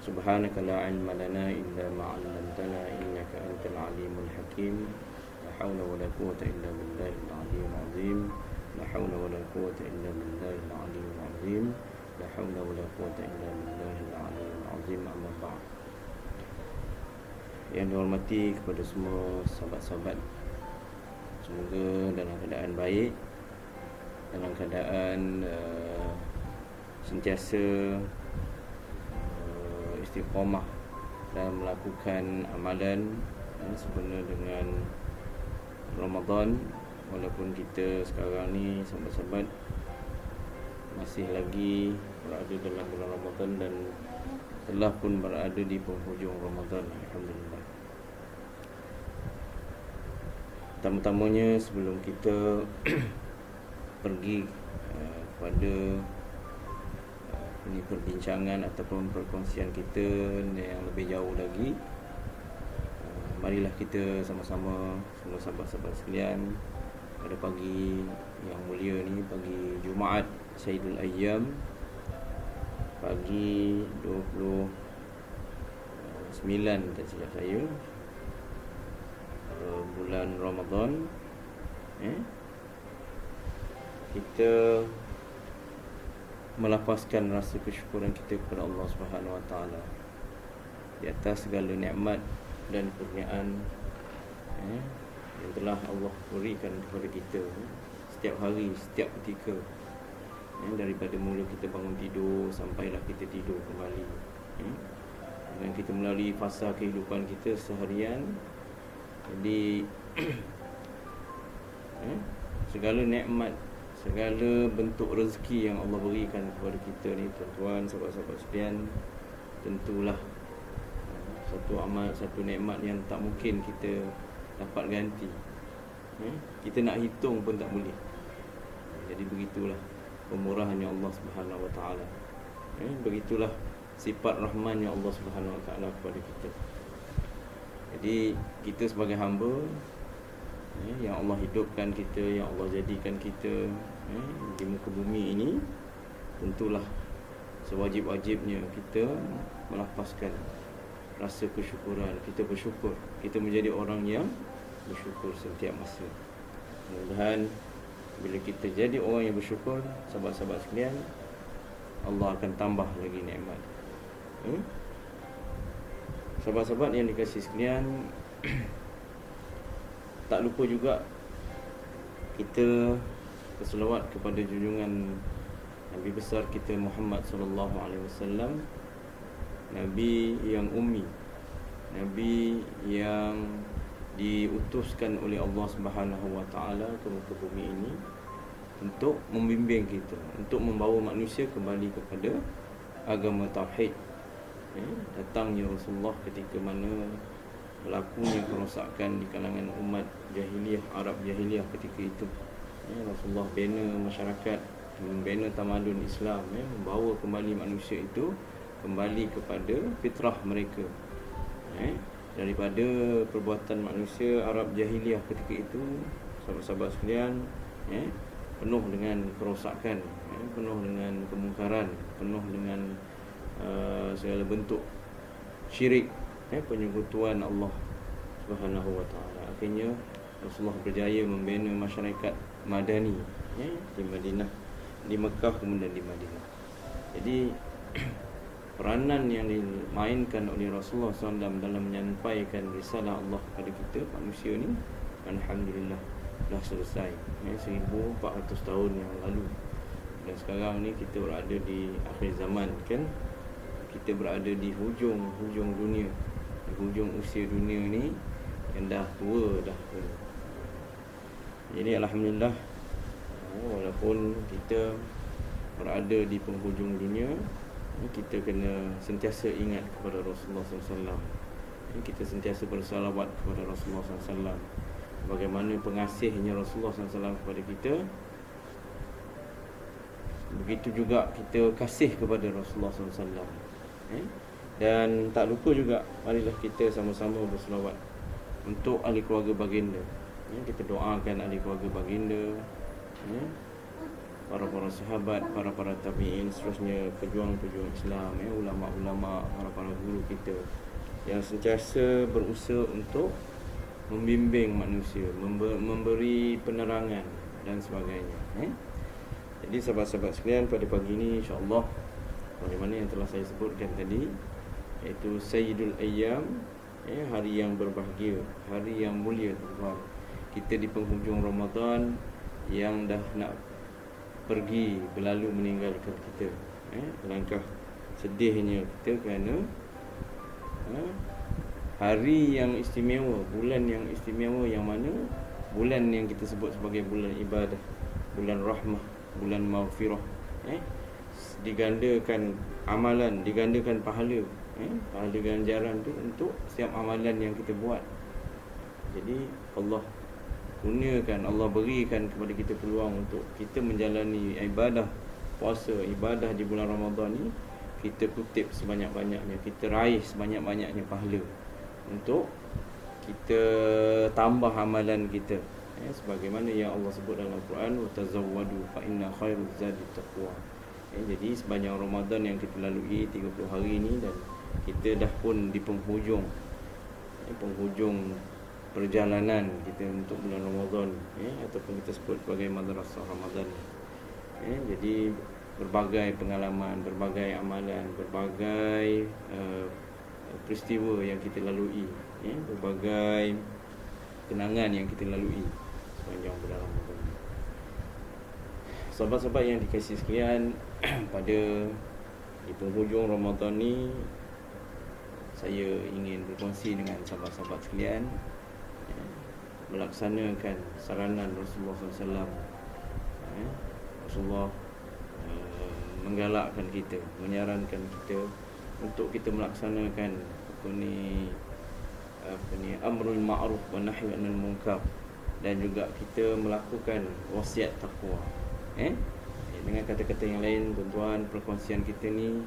Subhanaka la ilma lana illa ma 'allamtana innaka antal alimul hakim. La haula wala quwwata illa billahil aliyyil azim. La haula wala quwwata illa billahil aliyyil azim. La haula wala quwwata illa billahil aliyyil azim. Amma ba'd. Yang dihormati kepada semua sahabat-sahabat, semoga dalam keadaan baik, dalam keadaan sentiasa istiqamah dan melakukan amalan sempurna dengan Ramadan. Walaupun kita sekarang ni sahabat-sahabat masih lagi berada dalam bulan Ramadan dan telah pun berada di penghujung Ramadan, alhamdulillah. Pertama-tamanya sebelum kita pergi kepada ini perbincangan ataupun perkongsian kita yang lebih jauh lagi, marilah kita sama-sama semua sahabat-sahabat sekalian pada pagi yang mulia ni, pagi Jumaat Sayyidul Ayyam, pagi 29 tak silap saya, bulan Ramadan, kita melapaskan rasa kesyukuran kita kepada Allah Subhanahu Wa Taala di atas segala nikmat dan kurniaan yang telah Allah berikan kepada kita setiap hari, setiap ketika, daripada mula kita bangun tidur sampailah kita tidur kembali, dan kita melalui fasa kehidupan kita seharian. Jadi segala nikmat, segala bentuk rezeki yang Allah berikan kepada kita ni, tuan-tuan, sahabat-sahabat sekalian, tentulah satu amal, satu nikmat yang tak mungkin kita dapat ganti. Kita nak hitung pun tak boleh. Jadi begitulah pemurahannya Allah Subhanahu Wa Taala. Begitulah sifat rahmannya Allah Subhanahu Wa Taala kepada kita. Jadi kita sebagai hamba yang Allah hidupkan kita, yang Allah jadikan kita di muka bumi ini, tentulah sewajib-wajibnya kita melapaskan rasa kesyukuran. Kita bersyukur, kita menjadi orang yang bersyukur setiap masa. Mudah-mudahan bila kita jadi orang yang bersyukur, sahabat-sahabat sekalian, Allah akan tambah lagi nikmat. Sahabat-sahabat yang dikasihi sekalian, tak lupa juga kita berselawat kepada junjungan Nabi besar kita Muhammad sallallahu alaihi wasallam, Nabi yang ummi, Nabi yang diutuskan oleh Allah Subhanahu Wa Taala ke muka bumi ini untuk membimbing kita, untuk membawa manusia kembali kepada agama tauhid. Datangnya Rasulullah ketika mana berlakunya kerosakan di kalangan umat jahiliyah, Arab jahiliyah ketika itu. Rasulullah bina masyarakat, membina tamadun Islam, membawa kembali manusia itu kembali kepada fitrah mereka, daripada perbuatan manusia Arab jahiliyah ketika itu, sahabat-sahabat sekalian, penuh dengan kerosakan, penuh dengan kemungkaran, penuh dengan segala bentuk syirik, penyekutuan Allah Subhanahu Wa Taala. Akhirnya Rasulullah berjaya membina masyarakat Madani, di Madinah, di Mekah, kemudian di Madinah. Jadi peranan yang dimainkan oleh Rasulullah SAW dalam menyampaikan risalah Allah kepada kita manusia ni, alhamdulillah dah selesai 1400 tahun yang lalu. Dan sekarang ni kita berada di akhir zaman, kan? Kita berada di hujung dunia, di hujung usia dunia ni yang dah tua dah. Jadi alhamdulillah, walaupun kita berada di penghujung dunia, kita kena sentiasa ingat kepada Rasulullah SAW. Kita sentiasa bersalawat kepada Rasulullah SAW. Bagaimana pengasihnya Rasulullah SAW kepada kita, begitu juga kita kasih kepada Rasulullah SAW. Dan tak lupa juga, marilah kita sama-sama berselawat untuk ahli keluarga baginda. Kita doakan ahli keluarga baginda, para sahabat, para tabi'in, seterusnya pejuang-pejuang Islam, ulama-ulama, para guru kita yang sentiasa berusaha untuk membimbing manusia, memberi penerangan dan sebagainya. Jadi sahabat-sahabat sekalian, pada pagi ini insya-Allah bagaimana yang telah saya sebutkan tadi, iaitu Sayyidul Ayyam, hari yang berbahagia, hari yang mulia tuan. Kita di penghujung Ramadan yang dah nak pergi, berlalu meninggalkan kita. Alangkah sedihnya kita kerana hari yang istimewa, bulan yang istimewa, yang mana bulan yang kita sebut sebagai bulan ibadah, bulan rahmah, bulan maghfirah, digandakan amalan, digandakan pahala, pahala ganjaran tu untuk setiap amalan yang kita buat. Jadi Allah gunakan, Allah berikan kepada kita peluang untuk kita menjalani ibadah puasa, ibadah di bulan Ramadan ni, kita kutip sebanyak-banyaknya, kita raih sebanyak-banyaknya pahala untuk kita tambah amalan kita, sebagaimana yang Allah sebut dalam Al-Quran, wa tazawwadu fa inna khairuz zadi taqwa. Jadi sepanjang Ramadan yang kita lalui 30 hari ni, dan kita dah pun di penghujung perjalanan kita untuk bulan Ramadan, ataupun kita sebut sebagai madrasah Ramadan. Jadi berbagai pengalaman, berbagai amalan, berbagai peristiwa yang kita lalui, berbagai kenangan yang kita lalui sepanjang bulan Ramadan. Sahabat-sahabat yang dikasihi sekalian, pada di penghujung Ramadan ni, saya ingin berkongsi dengan sahabat-sahabat sekalian melaksanakan saranan Rasulullah SAW. Rasulullah menggalakkan kita, menyarankan kita untuk kita melaksanakan amrul ma'ruf wa nahyi anil munkar, dan juga kita melakukan wasiat takwa. Dengan kata-kata yang lain, tuan-tuan, perkongsian kita ni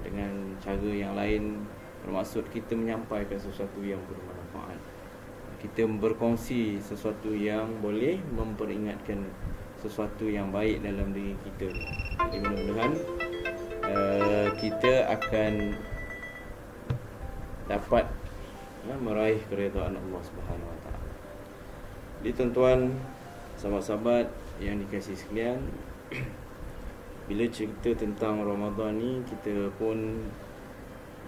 dengan cara yang lain bermaksud kita menyampaikan sesuatu yang bermanfaat. Kita berkongsi sesuatu yang boleh memperingatkan sesuatu yang baik dalam diri kita. Jadi mudah-mudahan kita akan dapat meraih keridhaan Allah Subhanahu Wa Taala. Jadi tuan-tuan, sahabat-sahabat yang dikasihi sekalian, bila cerita tentang Ramadan ni, kita pun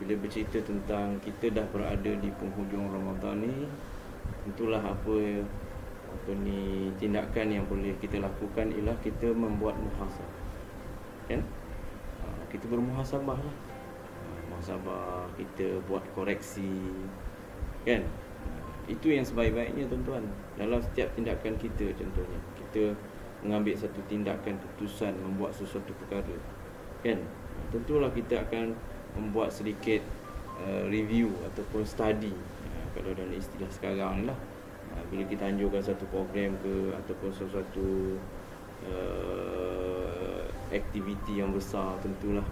bila bercerita tentang kita dah berada di penghujung Ramadan ni, tentulah tindakan yang boleh kita lakukan ialah kita membuat muhasabah. Kita bermuhasabah lah. Muhasabah, kita buat koreksi, itu yang sebaik-baiknya tuan-tuan. Dalam setiap tindakan kita, contohnya kita mengambil satu tindakan, keputusan, membuat sesuatu perkara, tentulah kita akan membuat sedikit review ataupun study, kalau dalam istilah sekarang ni lah. Bila kita anjurkan satu program ke, ataupun sesuatu aktiviti yang besar, tentulah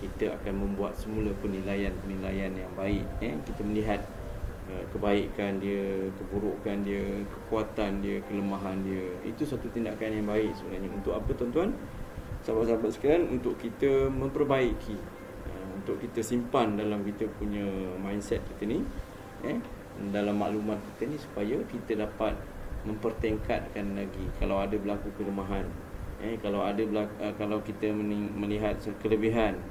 kita akan membuat semula penilaian yang baik. Kita melihat kebaikan dia, keburukan dia, kekuatan dia, kelemahan dia. Itu satu tindakan yang baik sebenarnya. Untuk apa tuan-tuan, sahabat-sahabat sekalian? Untuk kita memperbaiki, untuk kita simpan dalam kita punya mindset kita ni, dalam maklumat kita ni, supaya kita dapat mempertingkatkan lagi kalau ada berlaku kelemahan, kalau kita melihat kelebihan,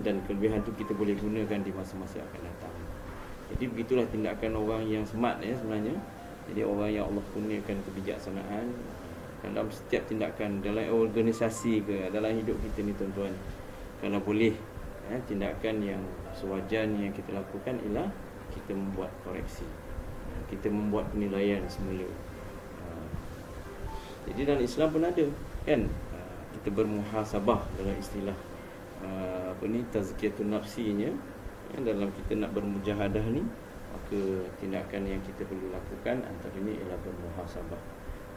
dan kelebihan tu kita boleh gunakan di masa-masa akan datang. Jadi begitulah tindakan orang yang smart sebenarnya. Jadi orang yang Allah kurniakan kebijaksanaan dalam setiap tindakan, dalam organisasi ke dalam hidup kita ni tuan-tuan. Kalau boleh, tindakan yang sewajarnya yang kita lakukan ialah kita membuat koreksi, kita membuat penilaian semula. Jadi dalam Islam pun ada, kita bermuhasabah dalam istilah tazkiyatun nafsinya. Dalam kita nak bermujahadah ni, maka tindakan yang kita perlu lakukan antaranya ialah bermuhasabah.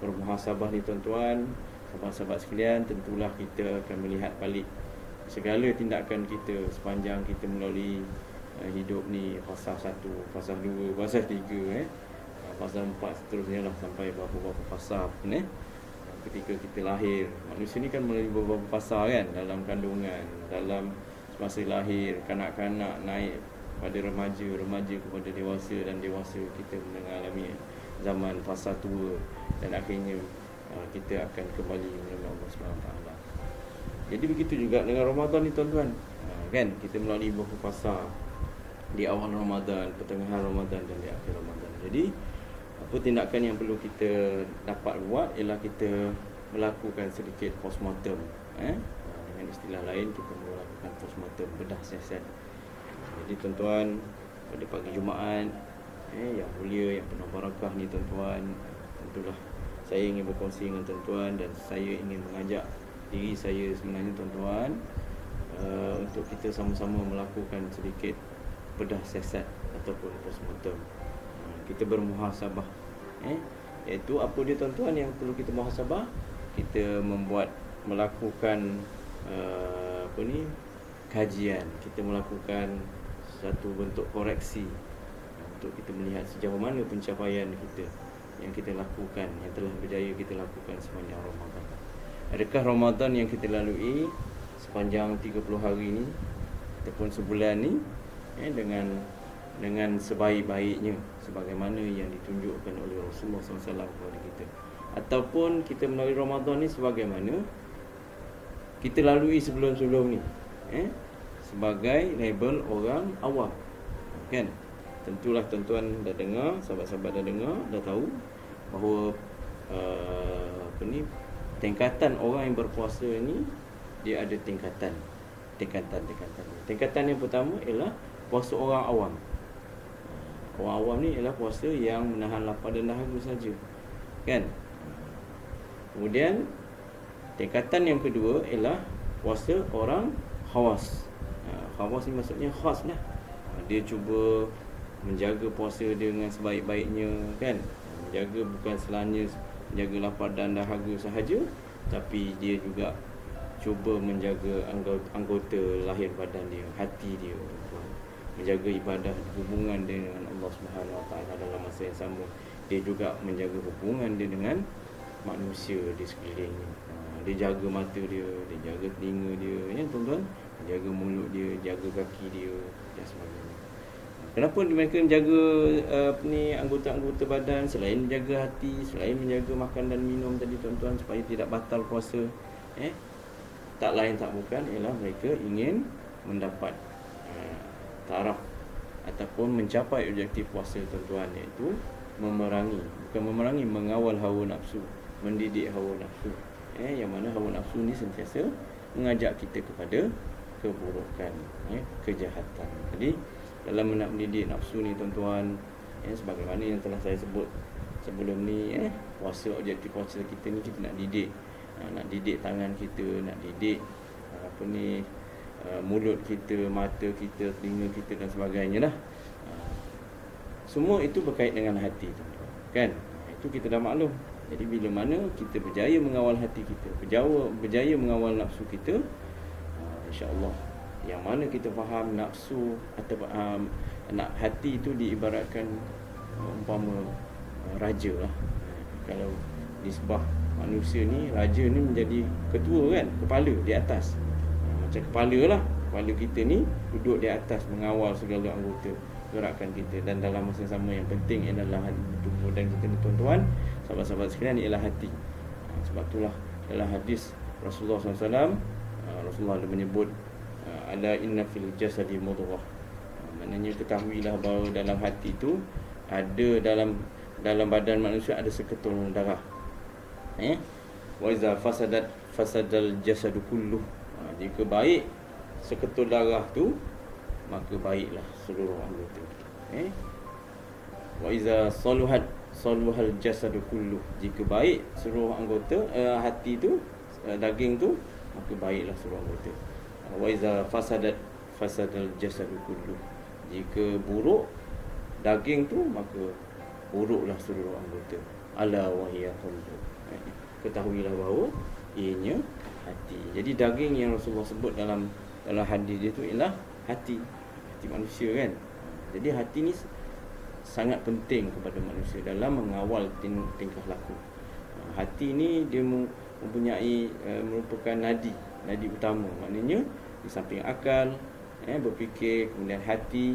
Bermuhasabah ni tuan-tuan, sahabat-sahabat sekalian, tentulah kita akan melihat balik segala tindakan kita sepanjang kita melalui hidup ni, fasa 1, fasa 2, fasa 3, fasa 4, seterusnya lah sampai berapa fasa pun. ketika kita lahir. Manusia ni kan melalui beberapa fasa kan, dalam kandungan, dalam semasa lahir, kanak-kanak naik pada remaja, remaja kepada dewasa, dan dewasa kita mengalami zaman fasa tua, dan akhirnya kita akan kembali melalui Allah SWT. Jadi begitu juga dengan Ramadan ni tuan-tuan. Kan kita melalui beberapa fasa, di awal Ramadan, pertengahan Ramadan, dan di akhir Ramadan. Jadi apa tindakan yang perlu kita dapat buat ialah kita melakukan sedikit postmortem. Dengan istilah lain, kita melakukan postmortem, bedah siasat. Jadi tuan-tuan, pada pagi Jumaat yang mulia, yang penuh barakah ni tuan-tuan, tentulah saya ingin berkongsi dengan tuan-tuan, dan saya ingin mengajak diri saya sebenarnya tuan-tuan, untuk kita sama-sama melakukan sedikit bedah siasat ataupun postmortem. Kita bermuhasabah, iaitu apa dia tuan-tuan yang perlu kita muhasabah? Kita melakukan kajian, kita melakukan satu bentuk koreksi untuk kita melihat sejauh mana pencapaian kita yang kita lakukan, yang telah berjaya kita lakukan sepanjang Ramadan. Adakah Ramadan yang kita lalui sepanjang 30 hari ni ataupun sebulan ni dengan sebaik-baiknya sebagaimana yang ditunjukkan oleh Rasulullah SAW kepada kita, ataupun kita melalui Ramadan ni sebagaimana kita lalui sebelum-sebelum ni, sebagai label orang awam. Kan? Tentulah tuan-tuan dah dengar, sahabat-sahabat dah dengar, dah tahu bahawa tingkatan orang yang berpuasa ni dia ada tingkatan. Tingkatan yang pertama ialah puasa orang awam. Orang awam ni ialah puasa yang menahan lapar dan dahaga saja. Kan? Kemudian tingkatan yang kedua ialah puasa orang khawas. Khawas ni maksudnya khas lah. Dia cuba menjaga puasa dia dengan sebaik-baiknya, kan? Menjaga bukan selanya menjaga lapar dan dahaga sahaja, tapi dia juga cuba menjaga anggota lahir badan dia, hati dia, menjaga ibadah, hubungan dia dengan Allah Subhanahu Wa Taala. Dalam masa yang sama, dia juga menjaga hubungan dia dengan manusia di sekelilingnya. Dia jaga mata dia, dia jaga telinga dia, ya tuan-tuan, dia jaga mulut dia, jaga kaki dia dan sebagainya. Kenapa mereka menjaga anggota-anggota badan selain menjaga hati, selain menjaga makan dan minum tadi tuan-tuan, supaya tidak batal puasa? Tak lain tak bukan ialah mereka ingin mendapat taraf ataupun mencapai objektif puasa tuan-tuan, iaitu mengawal hawa nafsu, mendidik hawa nafsu. Yang mana hawa nafsu ni sentiasa mengajak kita kepada keburukan, kejahatan. Jadi dalam nak mendidik nafsu ni tuan-tuan, sebagaimana yang telah saya sebut sebelum ni, puasa, objektif puasa kita ni kita nak didik. Nak didik tangan kita, nak didik mulut kita, mata kita, telinga kita dan sebagainya lah. Semua itu berkait dengan hati tuan-tuan, kan? Itu kita dah maklum. Jadi bila mana kita berjaya mengawal hati kita, berjaya mengawal nafsu kita, insya-Allah, yang mana kita faham nafsu atau hati itu diibaratkan umpama raja lah. Kalau nisbah manusia ni, raja ni menjadi ketua, kan, kepala di atas. Macam kepala lah, kepala kita ni duduk di atas mengawal segala anggota gerakan kita. Dan dalam masa yang sama, yang penting adalah tubuh badan kita ni tuan-tuan, sahabat-sahabat sekalian, ialah hati. Sebab itulah dalam hadis Rasulullah SAW, Rasulullah ada menyebut ala inna fil jasadi mudghah. Maknanya ketahuilah bahawa dalam hati itu ada, dalam badan manusia ada seketul darah. Wa iza fasadal jasadu kulluh. Jika baik seketul darah tu, maka baiklah seluruh anggota. Wa iza saluhal jasadu kulluh. Jika baik seluruh anggota, hati tu, daging tu, maka baiklah seluruh anggota. Wa iza fasadal jasadu kulluh. Jika buruk daging tu, maka buruklah seluruh anggota. Ala wahiya qalbu. Ketahuilah bahawa ianya hati. Jadi daging yang Rasulullah sebut dalam hadis dia tu ialah hati manusia, kan? Jadi hati ni sangat penting kepada manusia dalam mengawal tingkah laku. Hati ni dia mempunyai merupakan nadi utama. Maknanya di samping akal, berfikir, kemudian hati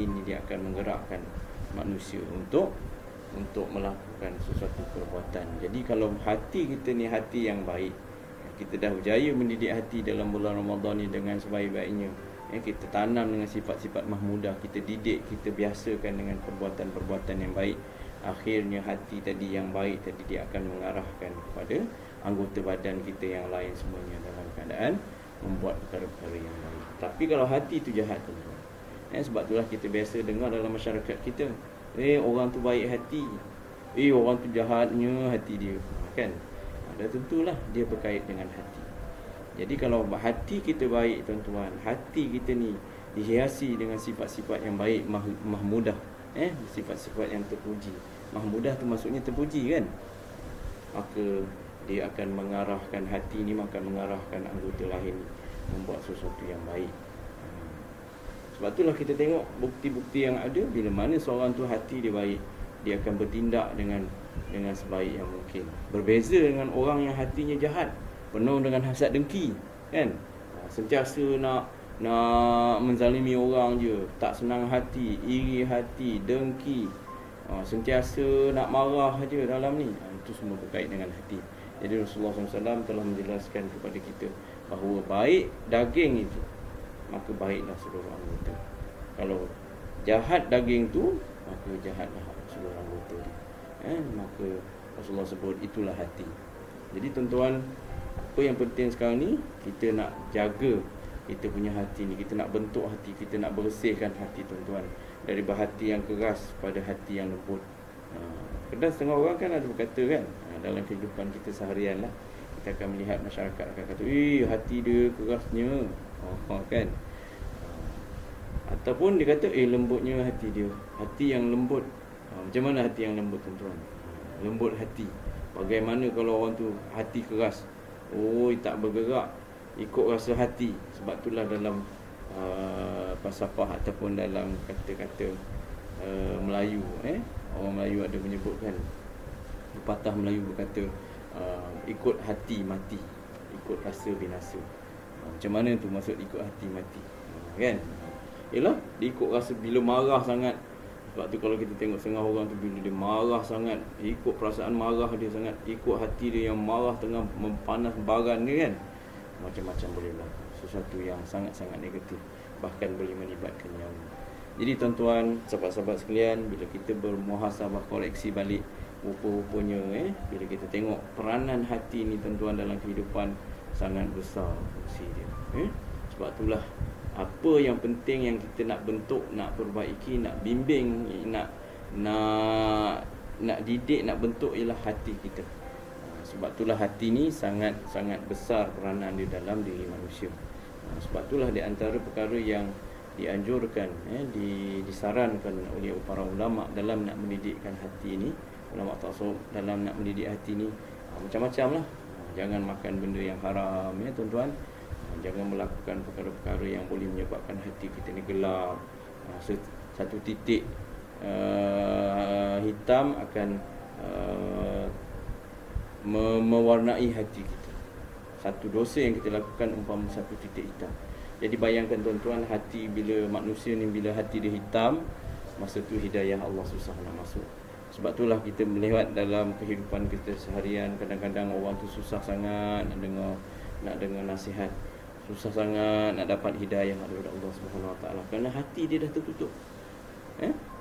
ni dia akan menggerakkan manusia untuk melakukan sesuatu perbuatan. Jadi kalau hati kita ni hati yang baik, kita dah berjaya mendidik hati dalam bulan Ramadan ni dengan sebaik-baiknya, kita tanam dengan sifat-sifat mahmudah, kita didik, kita biasakan dengan perbuatan-perbuatan yang baik, akhirnya hati tadi yang baik tadi dia akan mengarahkan kepada anggota badan kita yang lain semuanya dalam keadaan membuat perkara-perkara yang baik. Tapi kalau hati tu jahat, tuan-tuan, sebab itulah kita biasa dengar dalam masyarakat kita, orang tu baik hati, orang tu jahatnya hati dia, kan? Dah tentulah dia berkait dengan hati. Jadi kalau hati kita baik, tuan-tuan, hati kita ni dihiasi dengan sifat-sifat yang baik, mahmudah, sifat-sifat yang terpuji. Mahmudah tu maksudnya terpuji, kan? Maka dia akan mengarahkan hati ni, akan mengarahkan anggota lain membuat sesuatu yang baik. Sebab itulah kita tengok bukti-bukti yang ada, bila mana seorang tu hati dia baik, dia akan bertindak dengan sebaik yang mungkin. Berbeza dengan orang yang hatinya jahat, penuh dengan hasad dengki, kan? Sentiasa nak menzalimi orang je, tak senang hati, iri hati, dengki, sentiasa nak marah je dalam ni. Itu semua berkait dengan hati. Jadi Rasulullah SAW telah menjelaskan kepada kita bahawa baik daging itu, maka baiklah seluruh anggota. Kalau jahat daging tu, maka jahatlah seluruh anggota dia. Maka Rasulullah sebut itulah hati. Jadi tuan-tuan, apa yang penting sekarang ni, kita nak jaga kita punya hati ni, kita nak bentuk hati, kita nak bersihkan hati, tuan-tuan, dari hati yang keras pada hati yang lembut. Kadang setengah orang kan ada berkata, kan, dalam kehidupan kita seharian lah, kita akan melihat masyarakat akan kata, hati dia kerasnya, kan? Ataupun dia kata, lembutnya hati dia, hati yang lembut. Macam mana hati yang lembut, tuan-tuan? Lembut hati. Bagaimana kalau orang tu hati keras? Tak bergerak ikut rasa hati. Sebab itulah dalam falsafah ataupun dalam kata-kata Melayu, orang Melayu ada menyebutkan, pepatah Melayu berkata, ikut hati mati, ikut rasa binasa. Macam mana tu maksud ikut hati mati? Kan? Yalah, dia ikut rasa bila marah sangat. Sebab tu kalau kita tengok setengah orang tu, bila dia marah sangat, ikut perasaan marah dia sangat, ikut hati dia yang marah tengah mempanas baran dia, kan? Macam-macam boleh berlaku, sesuatu yang sangat-sangat negatif, bahkan boleh melibatkan nyawa. Jadi tuan-tuan, sahabat-sahabat sekalian, bila kita bermuhasabah, koreksi balik, rupa-rupanya bila kita tengok peranan hati ni, tuan-tuan, dalam kehidupan sangat besar fungsi dia. Sebab itulah apa yang penting yang kita nak bentuk, nak perbaiki, nak bimbing, nak didik, nak bentuk ialah hati kita. Sebab itulah hati ni sangat-sangat besar peranan dia dalam diri manusia. Sebab itulah di antara perkara yang dianjurkan, disarankan oleh para ulama dalam nak mendidikkan hati ni, ulama tasawuf dalam nak mendidik hati ni, macam-macam lah. Jangan makan benda yang haram, tuan-tuan. Jangan melakukan perkara-perkara yang boleh menyebabkan hati kita ni gelap. Satu titik hitam akan mewarnai hati kita. Satu dosa yang kita lakukan umpama satu titik hitam. Jadi bayangkan, tuan-tuan, hati bila manusia ni, bila hati dia hitam, masa tu hidayah Allah susah nak masuk. Sebab itulah kita melihat dalam kehidupan kita seharian, kadang-kadang orang tu susah sangat nak dengar nasihat, susah sangat nak dapat hidayah daripada Allah Subhanahu Wa Taala, kerana hati dia dah tertutup.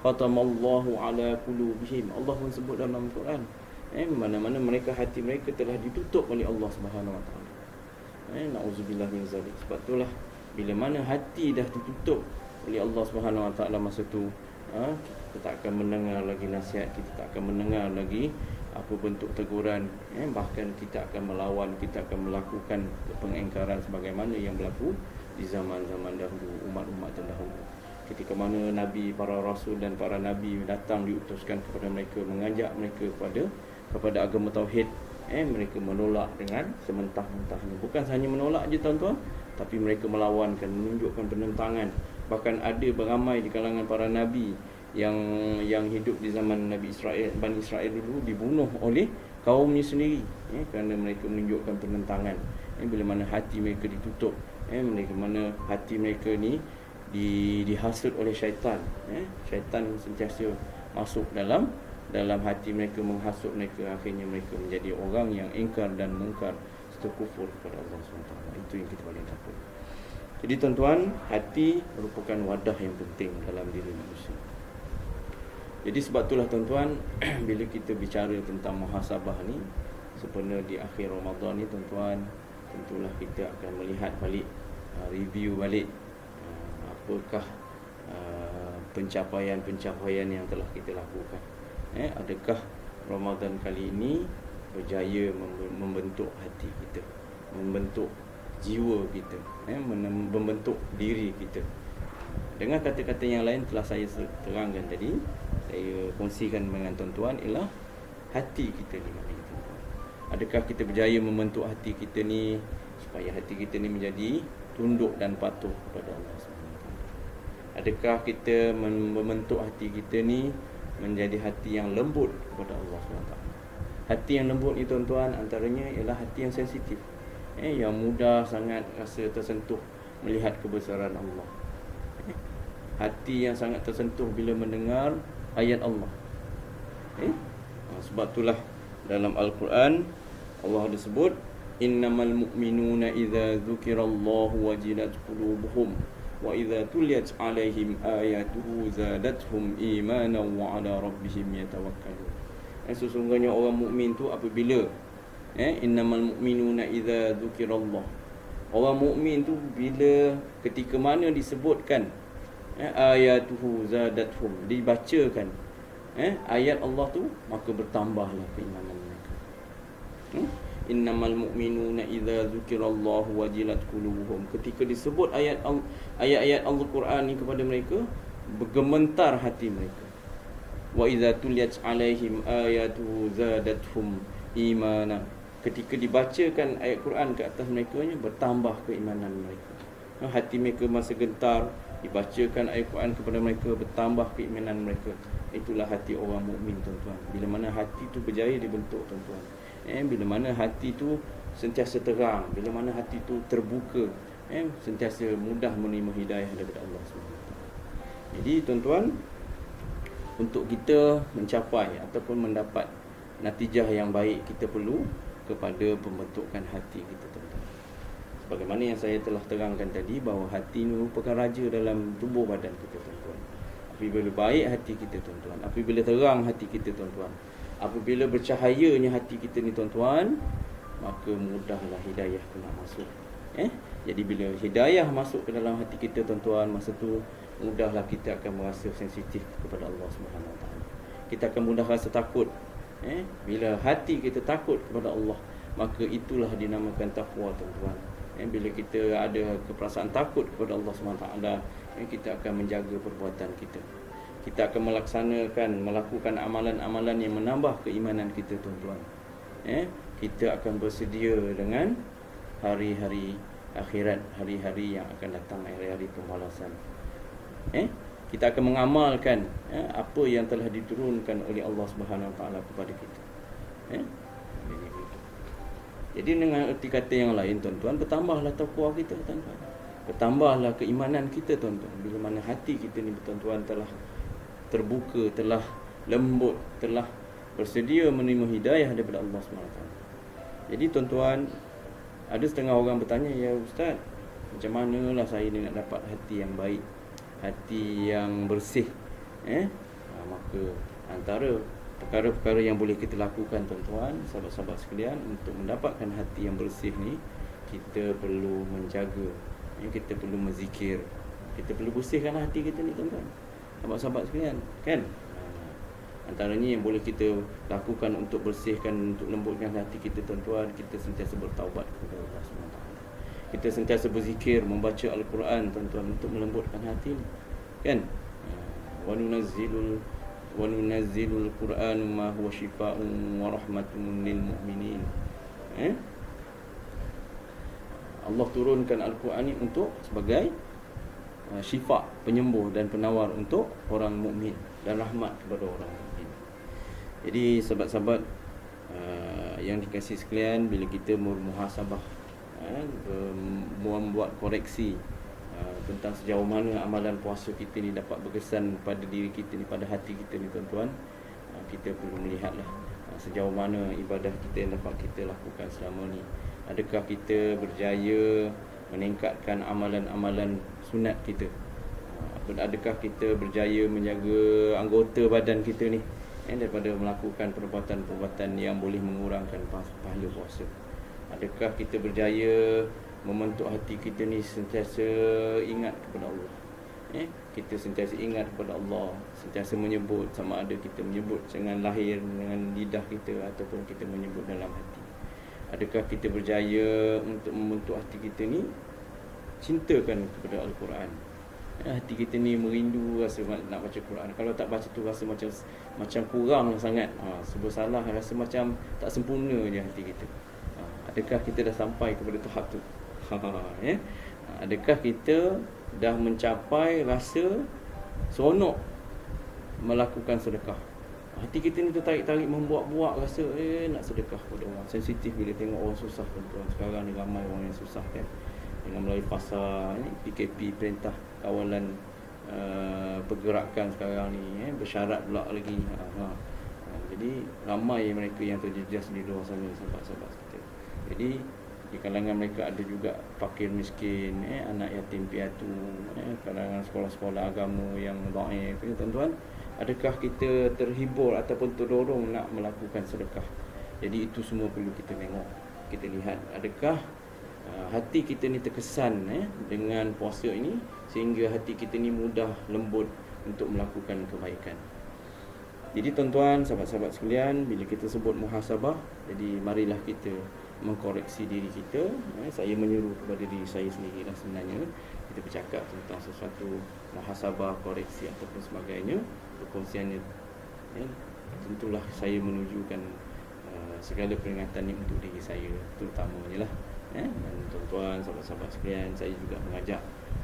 Khatamallahu ala qulubihim, Allah pun sebut dalam Quran, mana-mana mereka, hati mereka telah ditutup oleh Allah Subhanahu Wa Taala. Nauzubillah min zalik. Sebab itulah bila mana hati dah ditutup oleh Allah Subhanahu Wa Taala, masa tu kita tak akan mendengar lagi nasihat, kita tak akan mendengar lagi apa bentuk teguran, bahkan kita akan melawan, kita akan melakukan pengingkaran sebagaimana yang berlaku di zaman-zaman dahulu, umat-umat terdahulu. Ketika mana Nabi, para Rasul dan para Nabi datang diutuskan kepada mereka, mengajak mereka kepada agama Tauhid, mereka menolak dengan sementah-mentahnya. Bukan hanya menolak je, tuan-tuan, tapi mereka melawankan, menunjukkan penentangan. Bahkan ada beramai di kalangan para Nabi yang hidup di zaman Nabi Israel, Bani Israel dulu, dibunuh oleh kaumnya sendiri, kerana mereka menunjukkan penentangan. Bila mana hati mereka ditutup, mereka mana hati mereka ni dihasut oleh syaitan. Syaitan sentiasa masuk dalam hati mereka, menghasut mereka. Akhirnya mereka menjadi orang yang ingkar dan mungkar serta kufur kepada Allah SWT. Itu yang kita paling takut. Jadi tuan-tuan, hati merupakan wadah yang penting dalam diri manusia. Jadi sebab itulah tuan-tuan, bila kita bicara tentang muhasabah ni, sebenarnya di akhir Ramadan ni tuan-tuan, tentulah kita akan melihat balik, review balik apakah pencapaian-pencapaian yang telah kita lakukan. Adakah Ramadan kali ini berjaya membentuk hati kita, membentuk jiwa kita, membentuk diri kita. Dengan kata-kata yang lain telah saya terangkan tadi, saya kongsikan dengan tuan-tuan, ialah hati kita ni mana tuan-tuan. Adakah kita berjaya membentuk hati kita ni supaya hati kita ni menjadi tunduk dan patuh kepada Allah SWT? Adakah kita membentuk hati kita ni menjadi hati yang lembut kepada Allah SWT? Hati yang lembut ni tuan-tuan, antaranya ialah hati yang sensitif, yang mudah sangat rasa tersentuh melihat kebesaran Allah. Hati yang sangat tersentuh bila mendengar ayat Allah. Sebab itulah dalam Al-Quran Allah ada sebut, innamal mu'minuna idza dzukirallahu wajilat qulubuhum wa idza tuliyat alaihim ayatuhu zadatuhum imanan wa ala rabbihim yatawakkalun. Sesungguhnya orang mukmin tu apabila innamal mu'minuna idza dzukirallah, orang mukmin tu bila ketika mana disebutkan ayatuhu zadatuhum, dibacakan ayat Allah tu, maka bertambahlah keimanan mereka. Innamal mu'minuna idza dzukirallahu wajilat qulubuhum, ketika disebut ayat-ayat Al-Quran ni kepada mereka, bergementar hati mereka. Wa idza tuliyat alaihim ayatuhu zadatuhum imana, ketika dibacakan ayat Quran ke atas mereka, bertambah keimanan mereka. Hati mereka masa gentar, dibacakan ayat Quran kepada mereka, bertambah keimanan mereka. Itulah hati orang mukmin tuan-tuan. Bila mana hati tu berjaya dibentuk tuan-tuan, bila mana hati tu sentiasa terang, bila mana hati tu terbuka, sentiasa mudah menerima hidayah daripada Allah SWT. Jadi tuan-tuan, untuk kita mencapai ataupun mendapat natijah yang baik, kita perlu kepada pembentukan hati kita tuan-tuan. Sebagaimana yang saya telah terangkan tadi, bahawa hati ini merupakan raja dalam tubuh badan kita tuan-tuan. Apabila baik hati kita tuan-tuan, apabila terang hati kita tuan-tuan, apabila bercahayanya hati kita ni tuan-tuan, maka mudahlah hidayah tu nak masuk. Jadi bila hidayah masuk ke dalam hati kita tuan-tuan, masa tu mudahlah kita akan merasa sensitif kepada Allah SWT. Kita akan mudah rasa takut. Bila hati kita takut kepada Allah, maka itulah dinamakan taqwa tuan-tuan. Bila kita ada keperasaan takut kepada Allah SWT, kita akan menjaga perbuatan kita. Kita akan melakukan amalan-amalan yang menambah keimanan kita tuan-tuan. Kita akan bersedia dengan hari-hari akhirat, hari-hari yang akan datang, hari-hari pembalasan. Kita akan mengamalkan apa yang telah diturunkan oleh Allah Subhanahu Wa Taala kepada kita. Jadi dengan erti kata yang lain tuan-tuan, bertambahlah takwa kita tuan-tuan, bertambahlah keimanan kita tuan-tuan. Bila mana hati kita ni tuan-tuan telah terbuka, telah lembut, telah bersedia menerima hidayah daripada Allah SWT. Jadi tuan-tuan, ada setengah orang bertanya, ya Ustaz, macam manalah saya ni nak dapat hati yang baik, hati yang bersih? Maka antara perkara-perkara yang boleh kita lakukan tuan-tuan, sahabat-sahabat sekalian, untuk mendapatkan hati yang bersih ni, kita perlu menjaga, kita perlu berzikir, kita perlu bersihkan hati kita ni tuan-tuan, sahabat-sahabat sekalian, kan? Antaranya yang boleh kita lakukan untuk bersihkan, untuk lembutkan hati kita tuan-tuan, kita sentiasa bertaubat kepada Allah SWT. Kita sentiasa berzikir, membaca Al-Quran tuan-tuan, untuk melembutkan hati ni, kan? Wa nunazzilul Qur'an ma huwa shifaa'un wa rahmatun lil mu'minin. Allah turunkan Al-Quran ni untuk sebagai syifa, penyembuh dan penawar untuk orang mukmin dan rahmat kepada orang mukmin. Jadi sahabat-sahabat Yang dikasih sekalian, bila kita bermuhasabah, membuat koreksi tentang sejauh mana amalan puasa kita ni dapat berkesan pada diri kita ni, pada hati kita ni tuan-tuan, kita perlu melihatlah sejauh mana ibadah kita yang dapat kita lakukan selama ni. Adakah kita berjaya meningkatkan amalan-amalan sunat kita? Adakah kita berjaya menjaga anggota badan kita ni daripada melakukan perbuatan-perbuatan yang boleh mengurangkan pahala puasa? Adakah kita berjaya membentuk hati kita ni sentiasa ingat kepada Allah? Kita sentiasa ingat kepada Allah, sentiasa menyebut, sama ada kita menyebut dengan lahir, dengan lidah kita, ataupun kita menyebut dalam hati. Adakah kita berjaya untuk membentuk hati kita ni cintakan kepada Al-Quran? Hati kita ni merindu rasa nak baca Quran. Kalau tak baca tu rasa macam kurang sangat, serba salah, rasa macam tak sempurna je hati kita. Adakah kita dah sampai kepada tahap tu? Adakah kita dah mencapai rasa seronok melakukan sedekah? Hati kita ni tertarik-tarik membuat-buat rasa nak sedekah kepada orang. Sensitif bila tengok orang susah tuan-tuan. Sekarang ni ramai orang yang susah kan, dengan melalui pasar ni, PKP, Perintah Kawalan Pergerakan sekarang ni, bersyarat pula lagi. Jadi ramai mereka yang terjejas di luar sana, sahabat-sahabat kita. Jadi di kalangan mereka ada juga fakir miskin, anak yatim piatu, kalangan sekolah-sekolah agama yang dhaif, tuan-tuan. Adakah kita terhibur ataupun terdorong nak melakukan sedekah? Jadi itu semua perlu kita tengok, kita lihat adakah hati kita ni terkesan dengan puasa ini, sehingga hati kita ni mudah lembut untuk melakukan kebaikan. Jadi tuan-tuan, sahabat-sahabat sekalian, bila kita sebut muhasabah, jadi marilah kita mengkoreksi diri kita. Saya menyuruh kepada diri saya sendirilah sebenarnya. Kita bercakap tentang sesuatu muhasabah, koreksi ataupun sebagainya, perkongsiannya, tentulah saya menunjukkan segala peringatan ini untuk diri saya terutamanya lah. Dan tuan-tuan, sahabat-sahabat sekalian, saya juga mengajak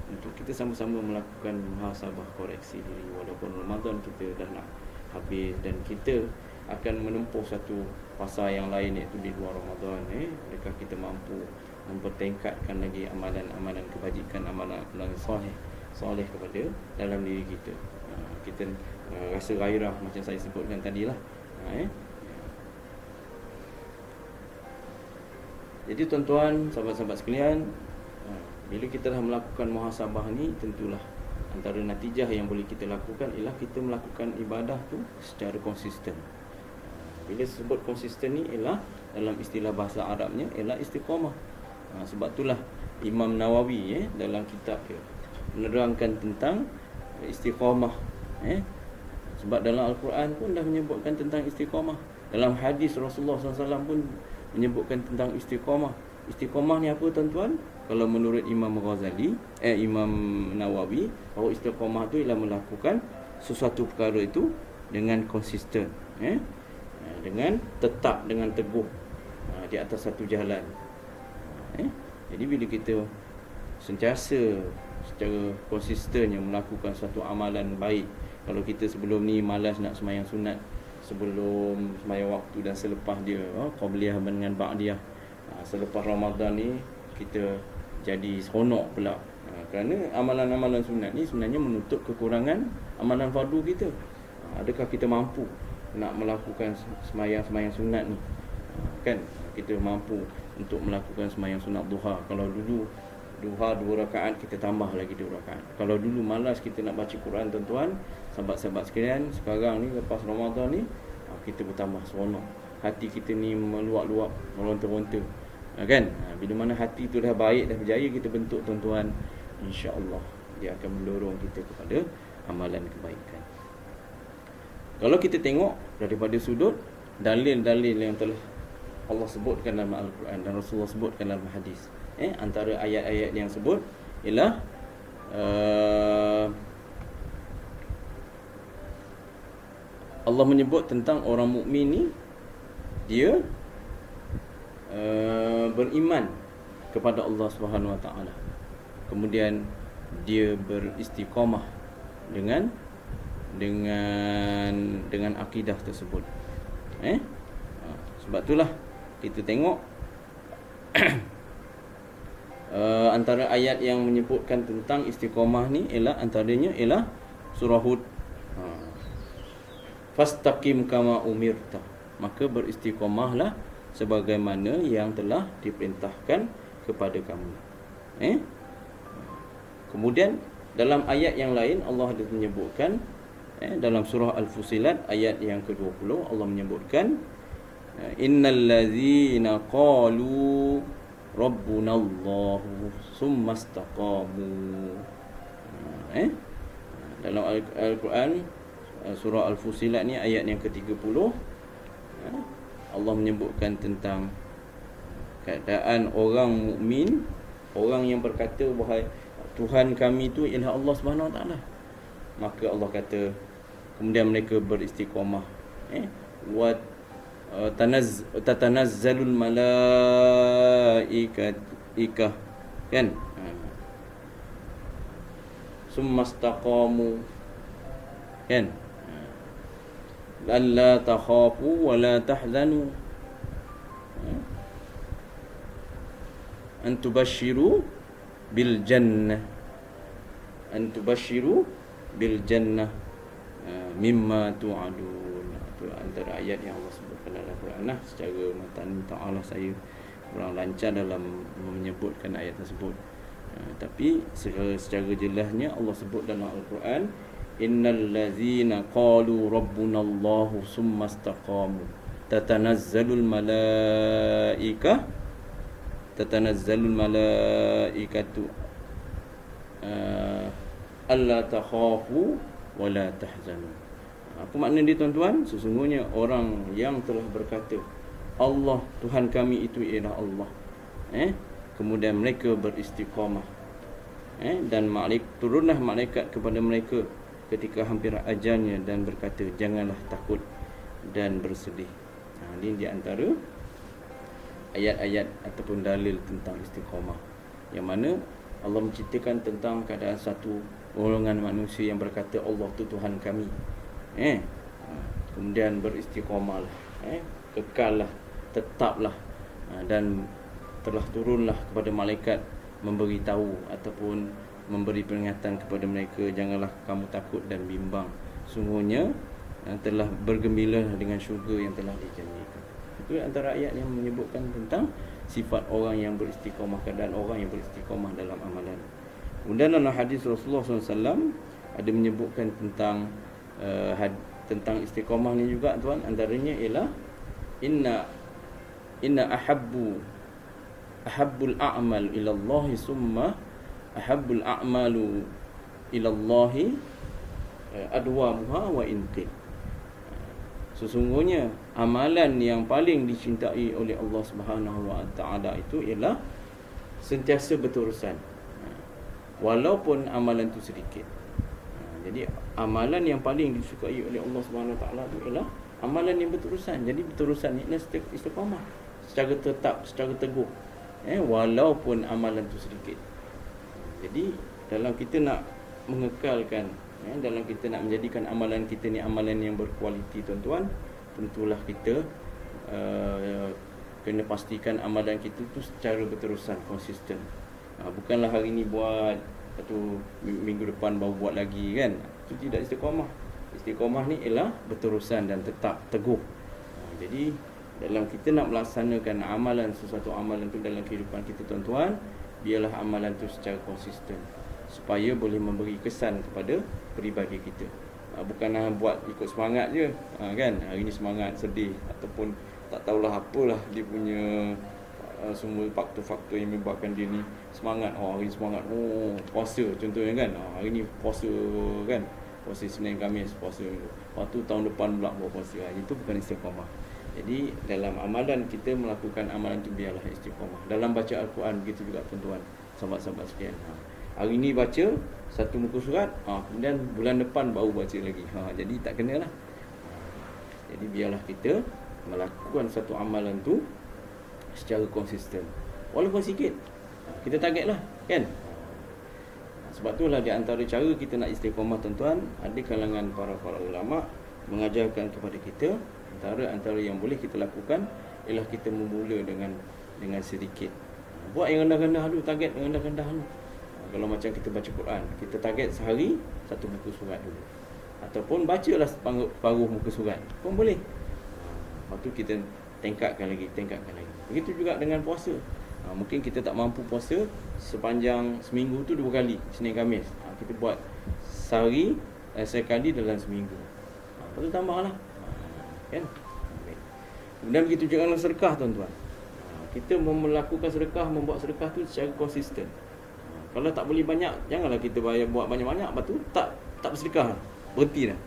untuk kita sama-sama melakukan muhasabah, koreksi diri. Walaupun Ramadan kita dah nak habis dan kita akan menempuh satu fasa yang lain, iaitu di luar Ramadan. Adakah kita mampu mempertingkatkan lagi amalan-amalan kebajikan, amalan-amalan soleh kepada dalam diri kita? Kita rasa gairah macam saya sebutkan tadilah. Jadi tuan-tuan, sahabat-sahabat sekalian, bila kita dah melakukan muhasabah ni, tentulah antara natijah yang boleh kita lakukan ialah kita melakukan ibadah tu secara konsisten. Bila sebut konsisten ni ialah dalam istilah bahasa Arabnya ialah istiqamah. Sebab itulah Imam Nawawi dalam kitab dia menerangkan tentang istiqamah. Sebab dalam Al-Quran pun dah menyebutkan tentang istiqamah. Dalam hadis Rasulullah SAW pun menyebutkan tentang istiqamah. Istiqamah ni apa tuan-tuan? Kalau menurut Imam Ghazali, Imam Nawawi, bahawa istiqamah tu ialah melakukan sesuatu perkara itu dengan konsisten, dengan tetap, dengan teguh di atas satu jalan. Jadi bila kita sentiasa secara konsisten yang melakukan satu amalan baik, kalau kita sebelum ni malas nak sembahyang sunat sebelum sembahyang waktu dan selepas dia, qabliyah dengan ba'diyah, selepas Ramadan ni kita jadi seronok pula, kerana amalan-amalan sunat ni sebenarnya menutup kekurangan amalan fardu kita. Adakah kita mampu nak melakukan sembahyang sunat ni? Kan kita mampu untuk melakukan sembahyang sunat duha. Kalau dulu duha 2 rakaat, kita tambah lagi 2 rakaat. Kalau dulu malas kita nak baca Quran, tuan-tuan, sahabat-sahabat sekalian, sekarang ni lepas Ramadan ni kita bertambah seronok. Hati kita ni meluap-luap, meronta-ronta. Kan? Bila mana hati tu dah baik, dah berjaya kita bentuk, tuan-tuan, insya-Allah dia akan mendorong kita kepada amalan kebaikan. Kalau kita tengok daripada sudut dalil-dalil yang telah Allah sebutkan dalam Al-Quran dan Rasulullah sebutkan dalam hadis, antara ayat-ayat yang sebut ialah Allah menyebut tentang orang mukmin ni, dia beriman kepada Allah Subhanahu Wa Taala, kemudian dia beristiqamah dengan akidah tersebut. Sebab itulah kita tengok antara ayat yang menyebutkan tentang istiqamah ni ialah antaranya ialah surah Hud. Fastaqim kama umirta, maka beristiqamahlah sebagaimana yang telah diperintahkan kepada kamu. Kemudian dalam ayat yang lain Allah ada menyebutkan, dalam surah Al-Fusilat ayat yang ke-20 Allah menyebutkan, innal ladzina qalu rabbunallahu summa istaqamu. Dalam Al-Quran surah Al-Fusilat ni ayat yang ke-30 Allah menyebutkan tentang keadaan orang mukmin, orang yang berkata bahawa Tuhan kami itu ialah Allah Subhanahu Wa Taala. Maka Allah kata, kemudian mereka beristiqamah, wa tatanazzalul malaikah, kan, summa istaqamu, kan, alla takhafu wa la tahzanu, an tubashiru bil jannah, an tubashiru bil jannah mimma tu'adun. Itu antara ayat yang Allah sebutkan dalam Al-Quran. Secara matan ta'ala saya kurang lancar dalam menyebutkan ayat tersebut, tapi secara jelasnya Allah sebut dalam Al-Quran, innal ladzina qalu rabbunallahu summa istaqamu tatanazzalul malaikatu alla takhafu wa la tahzanu. Apa makna dia tuan-tuan? Sesungguhnya orang yang telah berkata Allah Tuhan kami itu ialah Allah, kemudian mereka beristiqamah, dan turunlah malaikat kepada mereka ketika hampir ajalnya dan berkata janganlah takut dan bersedih. Ini di antara ayat-ayat ataupun dalil tentang istiqamah, yang mana Allah menceritakan tentang keadaan satu golongan manusia yang berkata Allah itu Tuhan kami, kemudian beristiqamahlah, kekallah, tetaplah, dan telah turunlah kepada malaikat memberi tahu ataupun memberi peringatan kepada mereka, janganlah kamu takut dan bimbang, sungguhnya telah bergembira dengan syurga yang telah dijanjikan. Itu antara ayat yang menyebutkan tentang sifat orang yang beristiqamah, keadaan orang yang beristiqamah dalam amalan. Kemudian dalam hadis Rasulullah SAW ada menyebutkan tentang tentang istiqamah ni juga tuan. Antaranya ialah inna ahabbul a'mal ila Allah summa ahabbul a'malu ila Allah adwamuha wa inqil. Sesungguhnya amalan yang paling dicintai oleh Allah Subhanahu Wa Taala itu ialah sentiasa berurusan, walaupun amalan itu sedikit. Jadi amalan yang paling disukai oleh Allah Subhanahu Wa Taala itu ialah amalan yang berurusan. Jadi berurusan ini istiqamah secara tetap, secara teguh, walaupun amalan itu sedikit. Jadi dalam kita nak mengekalkan, dalam kita nak menjadikan amalan kita ni amalan yang berkualiti tuan-tuan, tentulah kita kena pastikan amalan kita tu secara berterusan, konsisten. Bukanlah hari ni buat, atau minggu depan baru buat lagi, kan. Itu tidak istiqamah. Istiqamah ni ialah berterusan dan tetap teguh. Jadi dalam kita nak melaksanakan amalan, sesuatu amalan tu dalam kehidupan kita tuan-tuan, biarlah amalan tu secara konsisten, supaya boleh memberi kesan kepada peribadi kita. Bukanlah buat ikut semangat je, kan. Hari ni semangat, sedih, ataupun tak tahulah apalah dia punya semua faktor-faktor yang menyebabkan dia ni semangat. Hari ni semangat, puasa contohnya, kan. Hari ni puasa, kan, puasa Senin Khamis, puasa. Lepas tu tahun depan pula buat puasa. Itu bukan istiqamah. Jadi dalam amalan kita melakukan amalan tu biarlah istiqamah. Dalam baca Al-Quran begitu juga tuan-tuan, sahabat-sahabat sekalian. Hari ni baca satu muka surat, kemudian bulan depan baru baca lagi. Jadi tak kenalah. Jadi biarlah kita melakukan satu amalan tu secara konsisten, walaupun sikit. Kita targetlah, kan. Sebab itulah di antara cara kita nak istiqamah tuan-tuan, ada kalangan para ulama mengajarkan kepada kita antara yang boleh kita lakukan ialah kita memula dengan sedikit. Buat yang rendah-rendah dulu, target yang rendah-rendah dulu. Kalau macam kita baca Quran, kita target sehari satu muka surat dulu. Ataupun bacalah separuh muka surat pun boleh. Lepas tu kita tingkatkan lagi. Begitu juga dengan puasa. Mungkin kita tak mampu puasa sepanjang seminggu tu 2 kali, Isnin Khamis. Kita buat sehari sekali dalam seminggu. Lepas tu tambahlah. Kan? Kemudian begitu juga dengan sedekah, tuan-tuan. Kita melakukan sedekah, membuat sedekah tu secara konsisten. Kalau tak boleh banyak, janganlah kita buat banyak-banyak, lepas tu tak bersedekah, berhenti dah.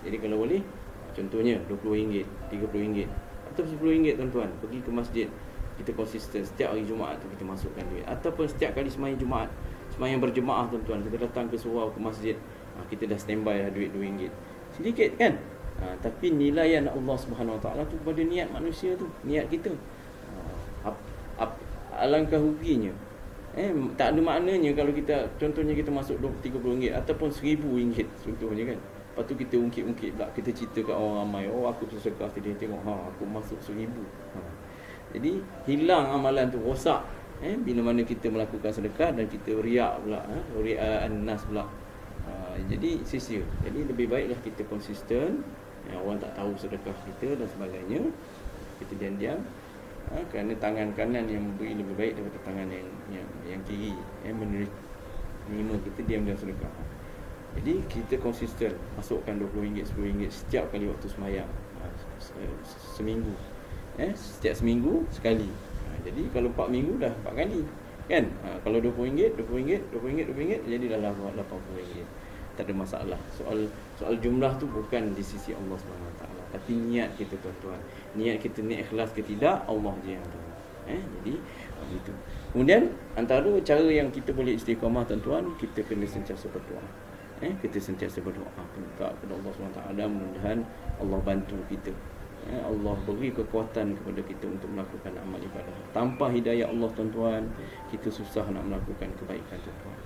Jadi kalau boleh, contohnya RM20, RM30 atau RM10, tuan-tuan, pergi ke masjid, kita konsisten setiap hari Jumaat tu kita masukkan duit. Ataupun setiap kali sembahyang Jumaat, sembahyang berjemaah, tuan-tuan, kita datang ke surau, ke masjid, kita dah standby dah duit RM2. Sedikit kan? Tapi nilaian Allah Subhanahu Wa Taala tu kepada niat manusia tu, niat kita. Alangkah ruginya. Tak ada maknanya kalau kita, contohnya kita masuk RM30 ataupun RM1,000 contohnya kan. Lepas tu kita ungkit-ungkit pula, kita cerita kat orang ramai, aku bersedekah, dia tengok, aku masuk RM1,000. Jadi hilang amalan tu, rosak. Bila mana kita melakukan sedekah dan kita riak pula, ria'an nas pula. Jadi sia-sia. Jadi lebih baiklah kita konsisten. Orang tak tahu sedekah kita dan sebagainya, kita diam-diam. Kerana tangan kanan yang memberi lebih baik daripada tangan yang kiri, menerima kita diam-diam sedekah. Jadi kita konsisten masukkan RM20, RM10 setiap kali waktu sembahyang, seminggu. Setiap seminggu sekali. Jadi kalau 4 minggu dah 4 kali kan. Kalau RM20, jadi dah RM80. Tak ada masalah. Soal jumlah tu bukan di sisi Allah SWT, tapi niat kita, tuan-tuan. Niat kita ni ikhlas ke tidak, Allah je yang tahu. Jadi begitu. Kemudian antara cara yang kita boleh istiqamah, tuan-tuan, kita kena sentiasa berdoa. Kita sentiasa berdoa minta kepada Allah SWT, mudah-mudahan Allah bantu kita. Allah beri kekuatan kepada kita untuk melakukan amal ibadah. Tanpa hidayah Allah, tuan-tuan, kita susah nak melakukan kebaikan, tuan-tuan.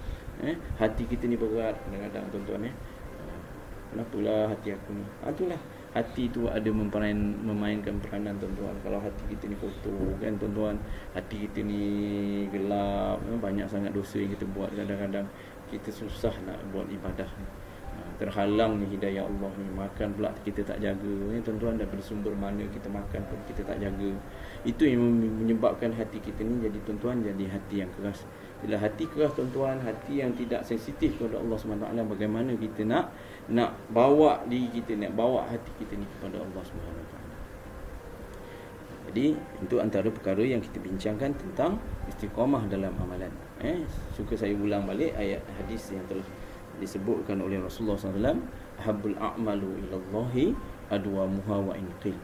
Hati kita ni berat kadang-kadang, tuan-tuan. Kenapalah hati aku ni? Itulah, hati tu ada memainkan peranan, tuan-tuan. Kalau hati kita ni kotor kan, tuan-tuan, hati kita ni gelap, banyak sangat dosa yang kita buat, kadang-kadang kita susah nak buat ibadah. Terhalang ni hidayah Allah ni. Makan pula kita tak jaga, tuan-tuan. Daripada sumber mana kita makan pun kita tak jaga. Itu yang menyebabkan hati kita ni jadi, tuan-tuan, jadi hati yang keras. Bila hati keras, tuan-tuan, hati yang tidak sensitif kepada Allah SWT, bagaimana kita nak bawa diri kita, nak bawa hati kita ni kepada Allah SWT. Jadi itu antara perkara yang kita bincangkan tentang istiqamah dalam amalan. Suka saya ulang balik ayat hadis yang telah disebutkan oleh Rasulullah SAW. Habbul a'malu ilallahi adwamuha wa inqil.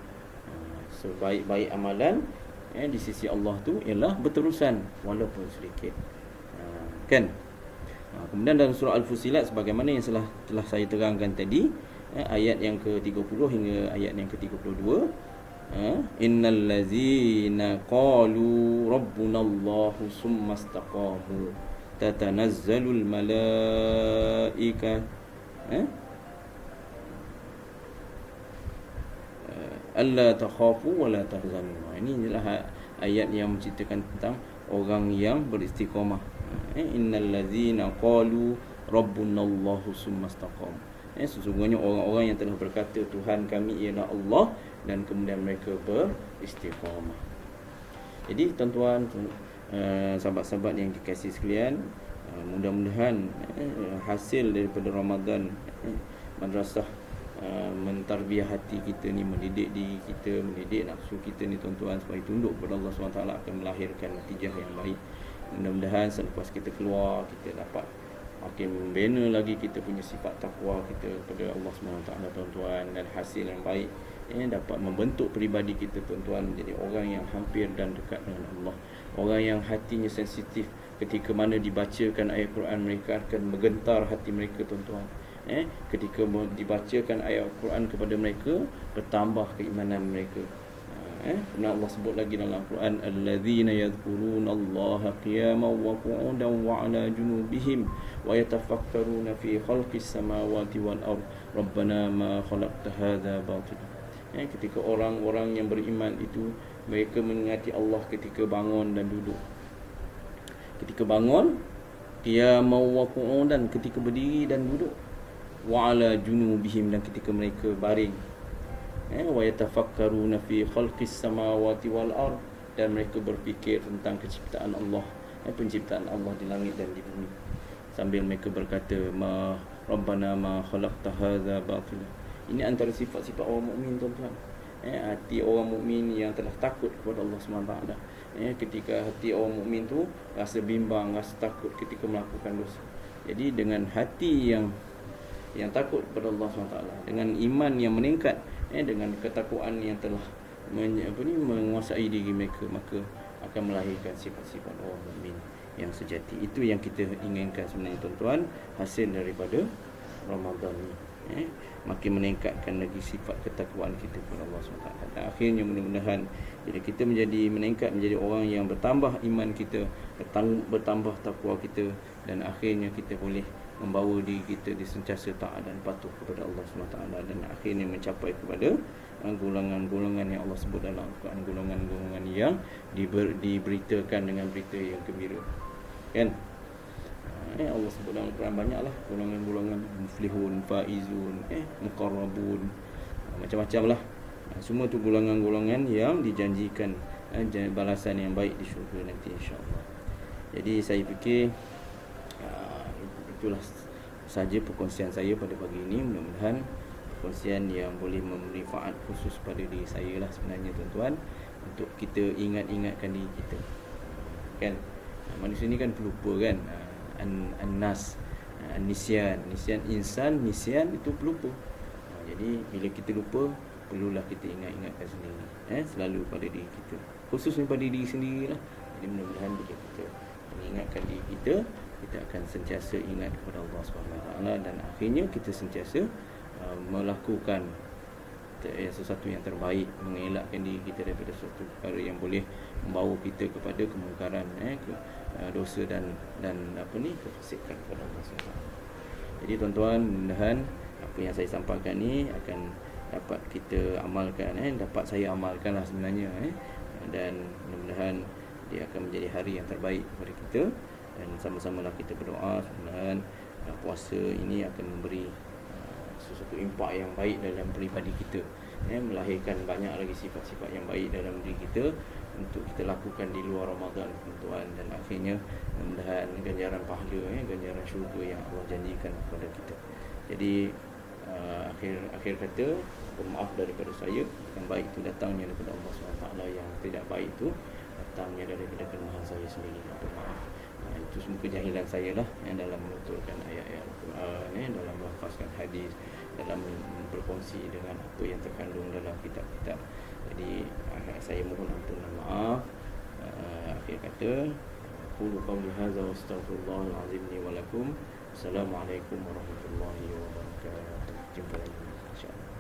Sebaik-baik amalan di sisi Allah tu ialah berterusan walaupun sedikit. Kan? Kemudian dalam surah Al-Fusilat, sebagaimana yang telah saya terangkan tadi, ayat yang ke-30 hingga ayat yang ke-32, innal ladzina qalu rabbunallahu summa istaqamu tatanazzalul malaika alla takhafu wa la tahzanu. Ini adalah ayat yang menceritakan tentang orang yang beristiqamah. Innal ladzina qalu rabbunallahu summa istaqamu. Sesungguhnya orang-orang yang telah berkata Tuhan kami ialah Allah, dan kemudian mereka beristiqamah. Jadi tuan-tuan, sahabat-sahabat yang dikasihi sekalian, mudah-mudahan hasil daripada Ramadan, madrasah mentarbiah hati kita ni, mendidik diri kita, mendidik nafsu kita ni, tuan-tuan, supaya tunduk kepada Allah SWT, akan melahirkan natijah yang baik. Mudah-mudahan selepas kita keluar, kita dapat makin membina lagi kita punya sifat takwa kita kepada Allah SWT, tuan-tuan, dan hasil yang baik dapat membentuk peribadi kita, tuan-tuan, menjadi orang yang hampir dan dekat dengan Allah. Orang yang hatinya sensitif, ketika mana dibacakan ayat Quran, mereka akan bergentar hati mereka, tuan-tuan. Ketika dibacakan ayat Quran kepada mereka, bertambah keimanan mereka. Kerana Allah sebut lagi dalam Al-Quran, alladzina yadhkuruna Allaha qiyaman wa qu'udan wa 'ala junubihim wa yatafakkaruna fi khalqis samawati wal ard rabbana ma khalaqta hadza batila. Ketika orang-orang yang beriman itu mereka mengingati Allah ketika bangun dan duduk. Ketika bangun, qiyaman wa qu'udan, ketika berdiri dan duduk. Wa ala junubihim, dan ketika mereka baring. Wa yatafakkaruna fi khalqis samawati wal ard, dan mereka berfikir tentang penciptaan Allah, penciptaan Allah di langit dan di bumi. Sambil mereka berkata, ma rabbana ma khalaqta hadza batila. Ini antara sifat-sifat orang mukmin, tuan-tuan. Hati orang mukmin yang telah takut kepada Allah SWT. Ketika hati orang mukmin tu rasa bimbang, rasa takut ketika melakukan dosa. Jadi dengan hati yang takut kepada Allah SWT, dengan iman yang meningkat, dengan ketakwaan yang telah menguasai diri mereka, maka akan melahirkan sifat-sifat orang mukmin yang sejati. Itu yang kita inginkan sebenarnya, tuan-tuan, hasil daripada Ramadan ni. Makin meningkatkan lagi sifat ketakwaan kita kepada Allah SWT. Dan akhirnya mudah-mudahan bila kita menjadi orang yang bertambah iman kita, bertambah takwa kita, dan akhirnya kita boleh membawa diri kita di sentiasa taat dan patuh kepada Allah SWT, dan akhirnya mencapai kepada golongan-golongan yang Allah sebut dalam Al-Quran, golongan-golongan yang diberitakan dengan berita yang gembira. Kan? Allah sebut dalam Al-Quran banyaklah golongan-golongan, muflihun, faizun, muqarrabun, macam-macam lah. Semua tu golongan-golongan yang dijanjikan balasan yang baik di syurga nanti, insya-Allah. Jadi saya fikir itulah saja perkongsian saya pada pagi ini. Mudah-mudahan perkongsian yang boleh memberi manfaat khusus pada diri saya lah sebenarnya, tuan-tuan, untuk kita ingatkan diri kita. Kan manusia ni kan pelupa, kan. An-nas, nisyan insan, nisyan itu pelupa. Jadi bila kita lupa, perlulah kita ingatkan sendiri, selalu pada diri kita, khususnya pada diri sendirilah. Jadi mudah-mudahan bila kita mengingatkan diri kita, kita akan sentiasa ingat kepada Allah SWT, dan akhirnya kita sentiasa melakukan sesuatu yang terbaik, mengelakkan diri kita daripada sesuatu perkara yang boleh membawa kita kepada kemungkaran, dosa dan kefasikan kepada Allah SWT. Jadi tuan-tuan, mudah-mudahan apa yang saya sampaikan ni akan dapat kita amalkan, dapat saya amalkan lah sebenarnya, dan mudah-mudahan dia akan menjadi hari yang terbaik kepada kita, dan sama-samalah kita berdoa mudah-mudahan puasa ini akan memberi sesuatu impak yang baik dalam peribadi kita, melahirkan banyak lagi sifat-sifat yang baik dalam diri kita untuk kita lakukan di luar Ramadan, tuan-tuan, dan akhirnya mudah-mudahan ganjaran pahala, ganjaran syurga yang Allah janjikan kepada kita. Jadi akhir kata, maaf daripada saya, yang baik itu datangnya daripada Allah SWT, yang tidak baik itu datangnya daripada kelemahan saya sendiri. Maaf. Itu semua kejahilan saya lah, dalam menuturkan ayat-ayat Al-Quran, dalam melafazkan hadis, dalam berkongsi dengan apa yang terkandung dalam kitab-kitab. Jadi saya mohon ampun dan maaf. Akhir kata, qulu qawli hadza wa astaghfirullahal azim li wa lakum. Assalamualaikum warahmatullahi wabarakatuh. Jumpa lagi, insya-Allah.